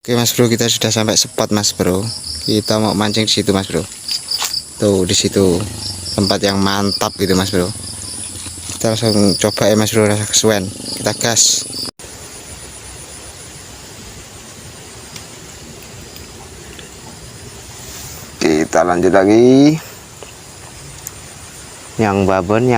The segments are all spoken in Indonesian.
Oke mas bro, kita sudah sampai spot mas bro. Kita mau mancing di situ mas bro. Tuh di situ tempat yang mantap gitu mas bro. Kita langsung coba ya mas bro, rasa kesuwen. Kita gas. Kita lanjut lagi. Yang babon.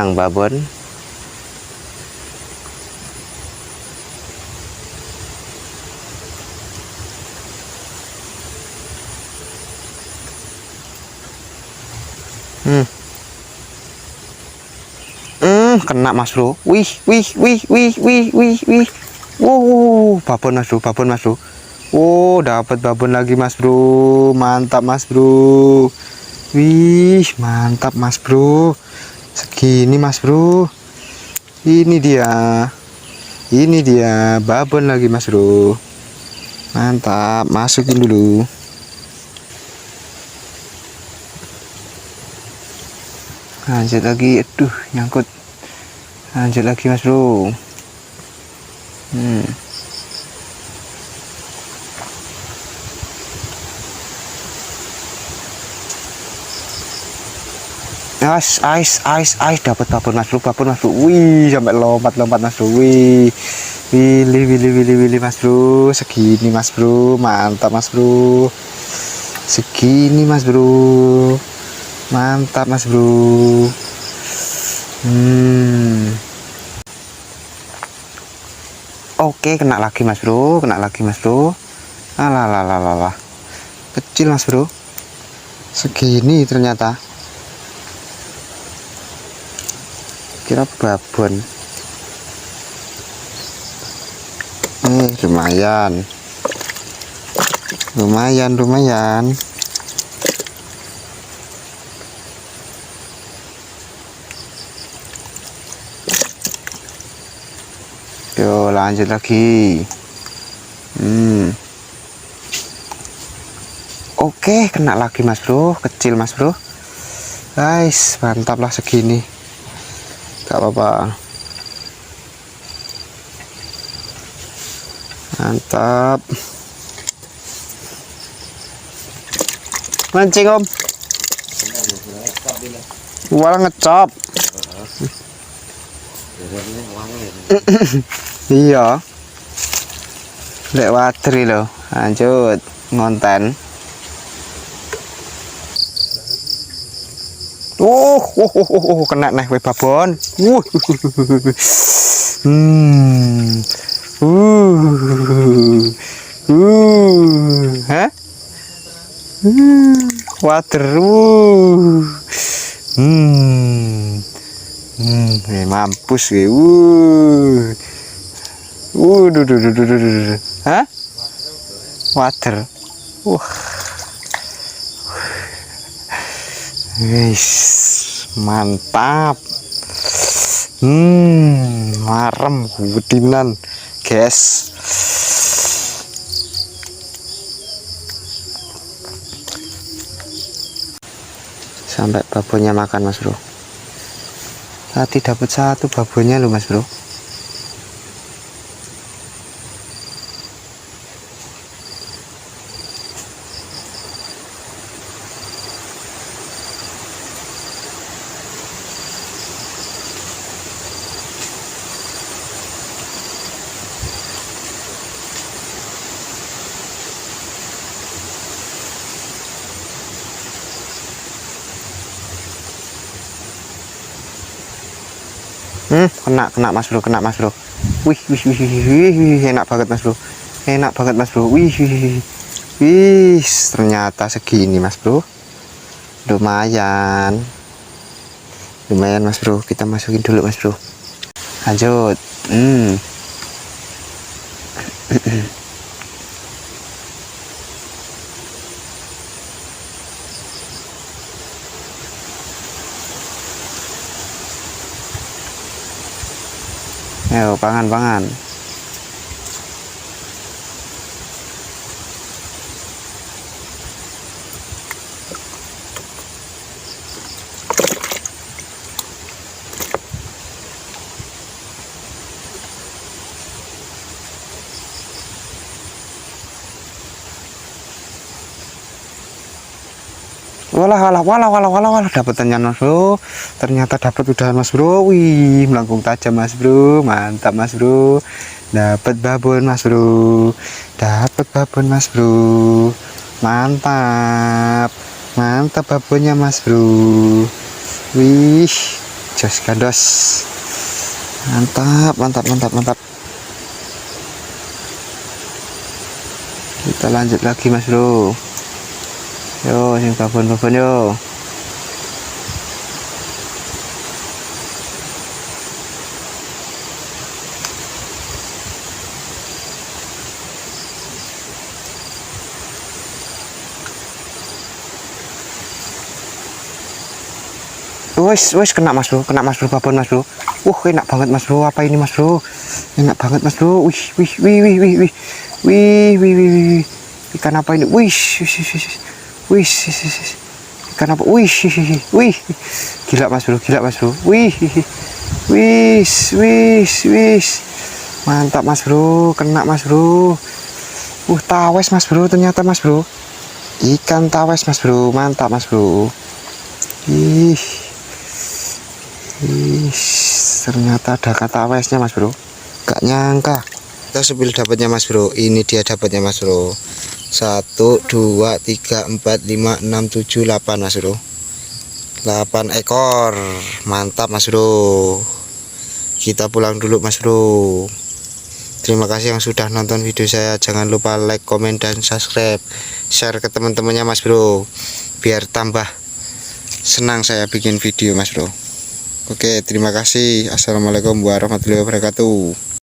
Kena mas bro. Wih. Babon mas bro. Oh, dapat babon lagi mas bro. Mantap mas bro. Wih, mantap mas bro. Segini mas bro. Ini dia babon lagi mas bro. Mantap, masukin dulu. Lanjut lagi, aduh nyangkut. Lanjut lagi mas bro. Ice dapat babon mas bro, wih sampai lompat mas bro, wih willy mas bro, segini mas bro, mantap mas bro, segini mas bro, mantap mas bro. Oke, kena lagi mas bro, alah kecil mas bro, segini ternyata. Kira babon. Lumayan. Yo, lanjut lagi. Oke, kena lagi mas bro, kecil mas bro. Guys, mantap lah segini. Gak apa-apa. Mantap. Mancing om. Wala ngecop. Iya. Lek watri loh. Lanjut ngonten. Kena nih babon. Hah? Water. Mampus gue. Hah? Water. Guys, mantap. Marem gedinan, guys. Sampai babonnya makan mas bro. Tadi dapat satu babonnya loh mas bro. Kena mas bro. Wih, enak banget mas bro. Wih, ternyata segini mas bro. Lumayan mas bro. Kita masukin dulu mas bro. Lanjut. Ayo pangan. Walah, dapetannya mas bro. Ternyata dapat udah mas bro. Wih, melengkung tajam mas bro. Mantap mas bro. Dapat babon mas bro. Dapat babon mas bro. Mantap. Mantap babonnya mas bro. Wih, jos gandos. Mantap. Kita lanjut lagi mas bro. Yo, sing babon yo. Wes kena mas bro, babon mas bro. Enak banget mas bro. Apa ini mas bro? Enak banget mas bro. Wih. Ikan apa ini? Wih. Ikan apa? Wih. Gila mas bro. Wih. Mantap mas bro, kena mas bro. Tawes mas bro ternyata mas bro. Ikan tawes mas bro, mantap mas bro. Ih, ternyata ada kata tawesnya mas bro. Gak nyangka. Kita sepil dapatnya mas bro. Ini dia dapatnya mas bro. 1, 2, 3, 4, 5, 6, 7, 8 mas bro. 8 ekor. Mantap mas bro. Kita pulang dulu mas bro. Terima kasih yang sudah nonton video saya. Jangan lupa like, komen, dan subscribe. Share ke teman-temannya mas bro, biar tambah senang saya bikin video mas bro. Oke, terima kasih. Assalamualaikum warahmatullahi wabarakatuh.